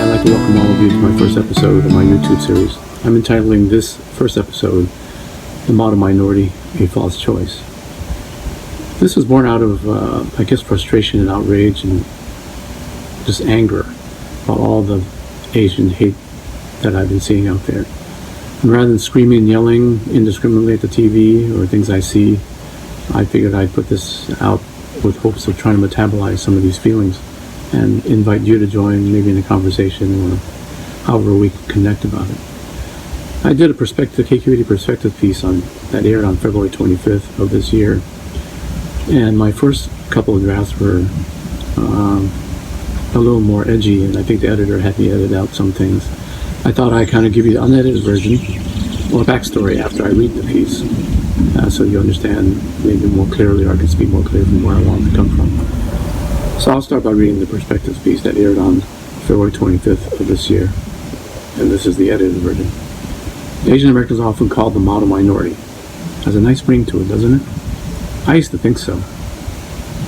I'd like to welcome all of you to my first episode of my YouTube series. I'm entitling this first episode, The Model Minority, A False Choice. This was born out of, frustration and outrage and just anger about all the Asian hate that I've been seeing out there. And rather than screaming and yelling indiscriminately at the TV or things I see, I figured I'd put this out with hopes of trying to metabolize some of these feelings and invite you to join maybe in a conversation or however we can connect about it. I did a KQED perspective piece that aired on February 25th of this year, and my first couple of drafts were a little more edgy, and I think the editor had me edit out some things. I thought I'd kind of give you the unedited version or a backstory after I read the piece, so you understand maybe more clearly, or I can speak more clearly from where I want it to come from. So I'll start by reading the perspectives piece that aired on February 25th of this year, and this is the edited version. Asian Americans are often called the model minority. Has a nice ring to it, doesn't it? I used to think so.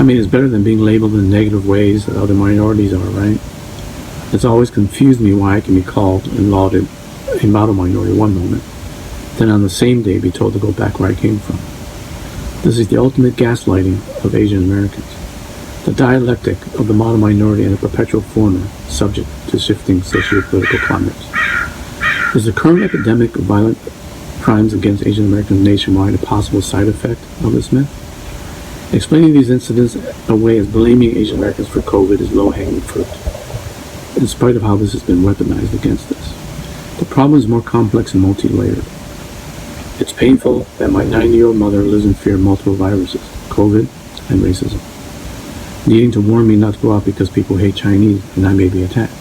I mean, it's better than being labeled in negative ways that other minorities are, right? It's always confused me why I can be called and lauded a model minority one moment, then on the same day be told to go back where I came from. This is the ultimate gaslighting of Asian Americans. The dialectic of the model minority and a perpetual foreigner, subject to shifting socio-political climates. Is the current epidemic of violent crimes against Asian Americans nationwide a possible side effect of this myth? Explaining these incidents away as blaming Asian Americans for COVID is low-hanging fruit, in spite of how this has been weaponized against us. The problem is more complex and multi-layered. It's painful that my 90-year-old mother lives in fear of multiple viruses, COVID and racism, needing to warn me not to go out because people hate Chinese and I may be attacked.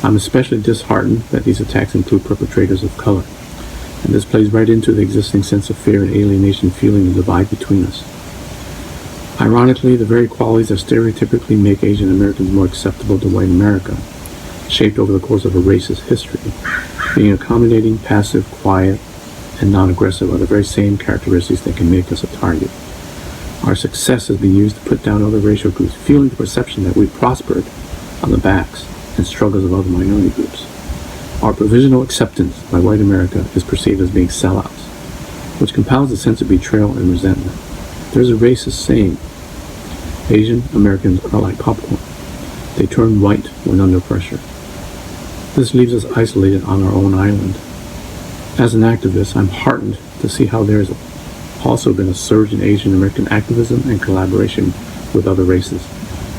I'm especially disheartened that these attacks include perpetrators of color, and this plays right into the existing sense of fear and alienation fueling the divide between us. Ironically, the very qualities that stereotypically make Asian Americans more acceptable to white America, shaped over the course of a racist history, being accommodating, passive, quiet, and non-aggressive are the very same characteristics that can make us a target. Our success has been used to put down other racial groups, fueling the perception that we've prospered on the backs and struggles of other minority groups. Our provisional acceptance by white America is perceived as being sellouts, which compounds a sense of betrayal and resentment. There's a racist saying, Asian Americans are like popcorn. They turn white when under pressure. This leaves us isolated on our own island. As an activist, I'm heartened to see how there has also been a surge in Asian American activism and collaboration with other races,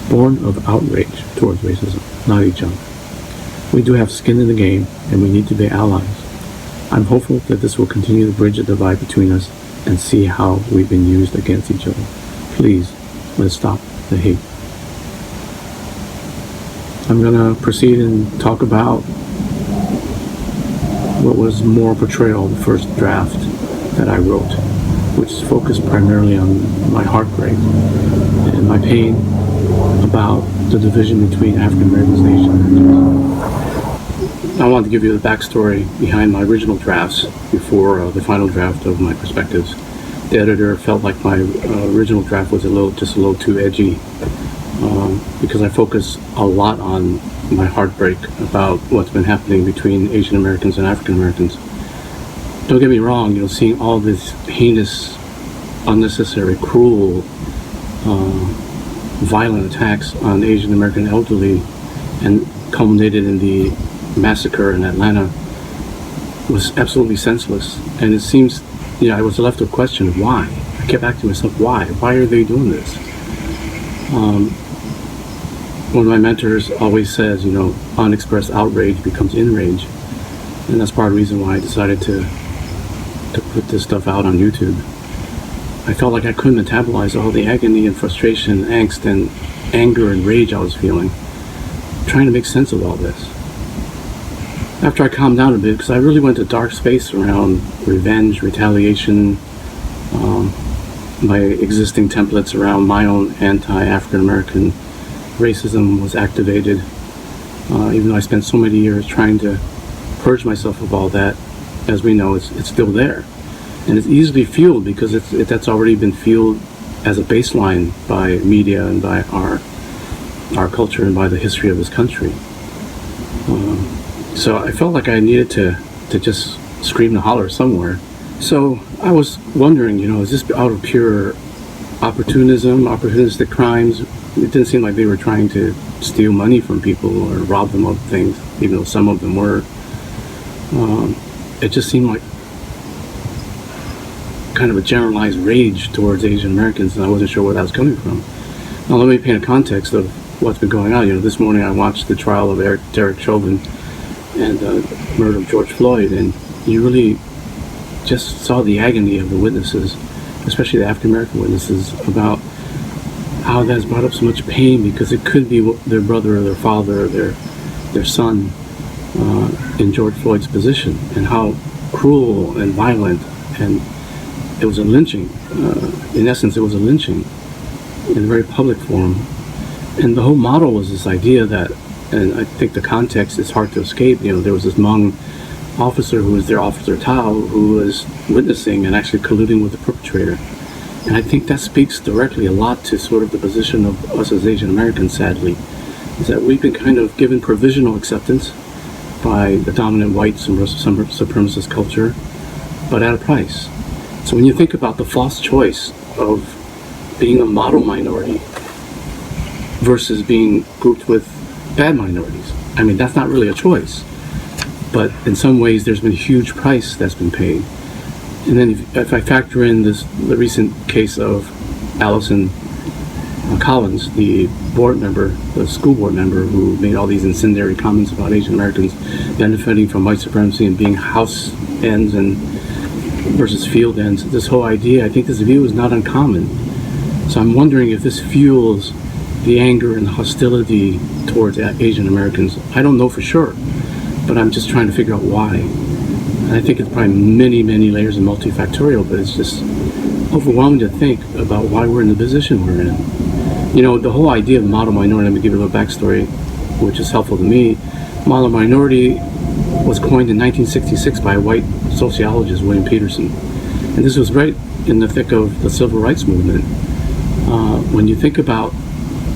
born of outrage towards racism, not each other. We do have skin in the game, and we need to be allies. I'm hopeful that this will continue to bridge the divide between us and see how we've been used against each other. Please, let's stop the hate. I'm going to proceed and talk about what was moral portrayal of the first draft that I wrote, which is focused primarily on my heartbreak and my pain about the division between African Americans and Asian Americans. I want to give you the backstory behind my original drafts before the final draft of my perspectives. The editor felt like my original draft was just a little too edgy because I focus a lot on my heartbreak about what's been happening between Asian Americans and African Americans. Don't get me wrong, seeing all this heinous, unnecessary, cruel, violent attacks on Asian American elderly and culminated in the massacre in Atlanta was absolutely senseless. And it seems, I was left with a question of why. I kept asking myself, why? Why are they doing this? One of my mentors always says, unexpressed outrage becomes enrage. And that's part of the reason why I decided to put this stuff out on YouTube. I felt like I couldn't metabolize all the agony and frustration, angst and anger and rage I was feeling, trying to make sense of all this. After I calmed down a bit, because I really went to dark space around revenge, retaliation, my existing templates around my own anti-African American racism was activated, even though I spent so many years trying to purge myself of all that. As we know, it's still there, and it's easily fueled because that's already been fueled as a baseline by media and by our culture and by the history of this country. So I felt like I needed to just scream and holler somewhere. So I was wondering, is this out of pure opportunism, opportunistic crimes? It didn't seem like they were trying to steal money from people or rob them of things, even though some of them were. It just seemed like kind of a generalized rage towards Asian Americans, and I wasn't sure where that was coming from. Now let me paint a context of what's been going on. This morning I watched the trial of Derek Chauvin and the murder of George Floyd, and you really just saw the agony of the witnesses, especially the African American witnesses, about how that's brought up so much pain because it could be their brother or their father or their son in George Floyd's position, and how cruel and violent, and it was a lynching. In essence, it was a lynching in a very public forum. And the whole model was this idea that, and I think the context is hard to escape, there was this Hmong officer who was there, Officer Tao, who was witnessing and actually colluding with the perpetrator. And I think that speaks directly a lot to sort of the position of us as Asian Americans, sadly, is that we've been kind of given provisional acceptance by the dominant white supremacist culture, but at a price. So when you think about the false choice of being a model minority versus being grouped with bad minorities, I mean, that's not really a choice. But in some ways, there's been a huge price that's been paid. And then if I factor in the recent case of Allison Collins, the school board member who made all these incendiary comments about Asian Americans benefiting from white supremacy and being house ends and versus field ends, this whole idea, I think this view is not uncommon. So I'm wondering if this fuels the anger and hostility towards Asian Americans. I don't know for sure, but I'm just trying to figure out why. And I think it's probably many, many layers and multifactorial, but it's just overwhelming to think about why we're in the position we're in. The whole idea of model minority, let me give you a little backstory, which is helpful to me. Model minority was coined in 1966 by a white sociologist, William Peterson. And this was right in the thick of the civil rights movement. When you think about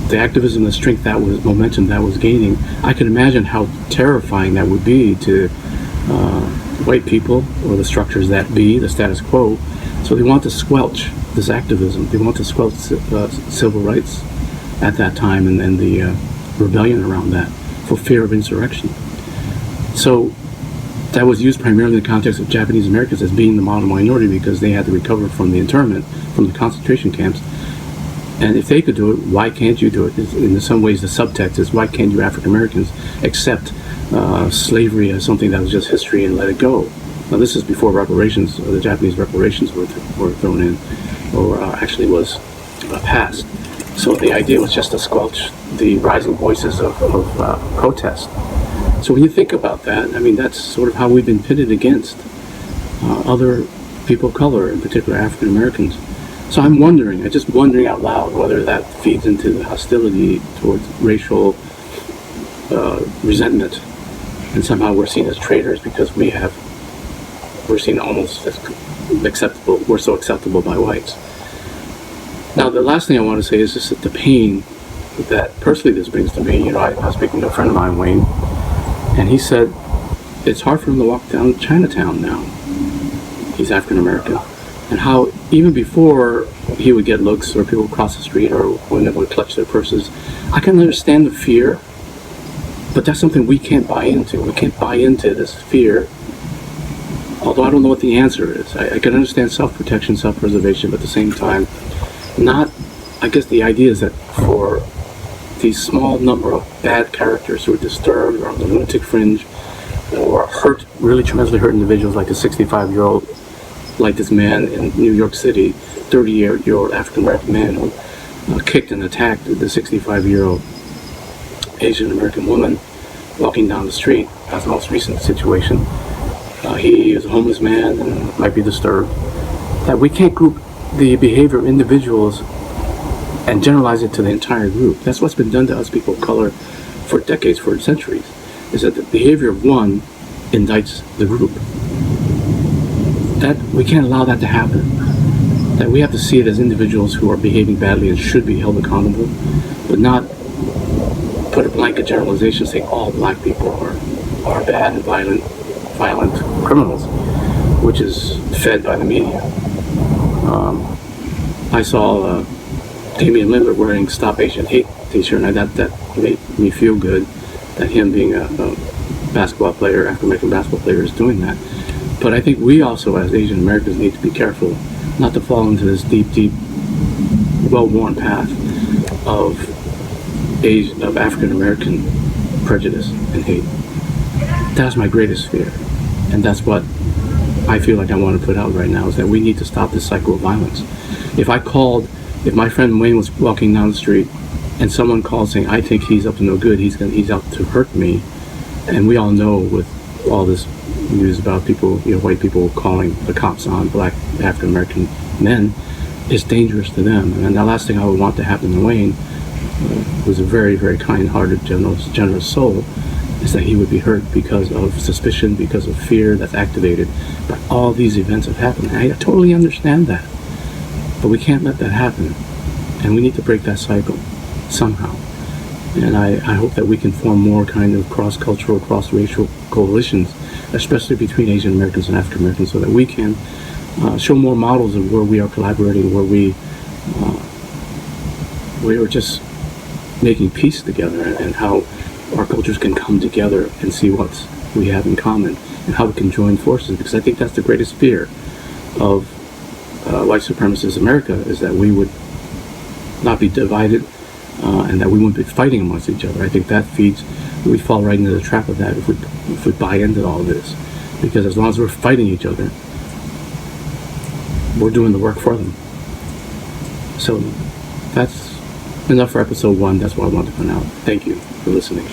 the activism, the strength that was, momentum that was gaining, I can imagine how terrifying that would be to white people or the structures that be, the status quo. So they want to squelch this activism. They want to squelch civil rights at that time and the rebellion around that for fear of insurrection. So that was used primarily in the context of Japanese Americans as being the model minority because they had to recover from the internment, from the concentration camps. And if they could do it, why can't you do it? In some ways, the subtext is, why can't you African Americans accept slavery as something that was just history and let it go? Now, this is before reparations, or the Japanese reparations were thrown in, or actually was passed. So the idea was just to squelch the rising voices of protest. So when you think about that, I mean, that's sort of how we've been pitted against other people of color, in particular African Americans. So I'm just wondering out loud whether that feeds into the hostility towards racial resentment, and somehow we're seen as traitors because we're seen almost as acceptable. We're so acceptable by whites. Now, the last thing I want to say is just that the pain that personally this brings to me. I was speaking to a friend of mine, Wayne, and he said it's hard for him to walk down Chinatown now. He's African American. And how even before he would get looks or people would cross the street or when they would clutch their purses, I can understand the fear, but that's something we can't buy into. We can't buy into this fear, although I don't know what the answer is. I can understand self-protection, self-preservation, but at the same time, I guess the idea is that for these small number of bad characters who are disturbed or on the lunatic fringe or really tremendously hurt individuals like the 65-year-old, like this man in New York City, 30-year-old African-American man who kicked and attacked the 65-year-old Asian American woman walking down the street. That's the most recent situation. He is a homeless man and might be disturbed. That we can't group the behavior of individuals and generalize it to the entire group. That's what's been done to us people of color for decades, for centuries, is that the behavior of one indicts the group. That we can't allow that to happen. That we have to see it as individuals who are behaving badly and should be held accountable, but not put a blanket generalization saying all black people are bad and violent criminals, which is fed by the media. I saw Damian Lillard wearing "Stop Asian Hate" t-shirt, and that made me feel good that him being a basketball player, African-American basketball player, is doing that. But I think we also, as Asian Americans, need to be careful not to fall into this deep, well-worn path of African-American prejudice and hate. That's my greatest fear, and that's what I feel like I want to put out right now, is that we need to stop this cycle of violence. If my friend Wayne was walking down the street and someone called saying, I think he's up to no good, he's out to hurt me, and we all know with all this news about people, white people calling the cops on black African-American men, it's dangerous to them. And the last thing I would want to happen to Wayne, who's a very, very kind-hearted, generous soul, is that he would be hurt because of suspicion, because of fear that's activated by all these events that happen. I totally understand that. But we can't let that happen. And we need to break that cycle somehow. And I hope that we can form more kind of cross-cultural, cross-racial coalitions, especially between Asian Americans and African Americans, so that we can show more models of where we are collaborating, where we are just making peace together, and how our cultures can come together and see what we have in common and how we can join forces. Because I think that's the greatest fear of white supremacist America, is that we would not be divided and that we wouldn't be fighting amongst each other. I think that we fall right into the trap of that if we buy into all this. Because as long as we're fighting each other, we're doing the work for them. So that's enough for episode 1. That's what I wanted to put out. Thank you for listening.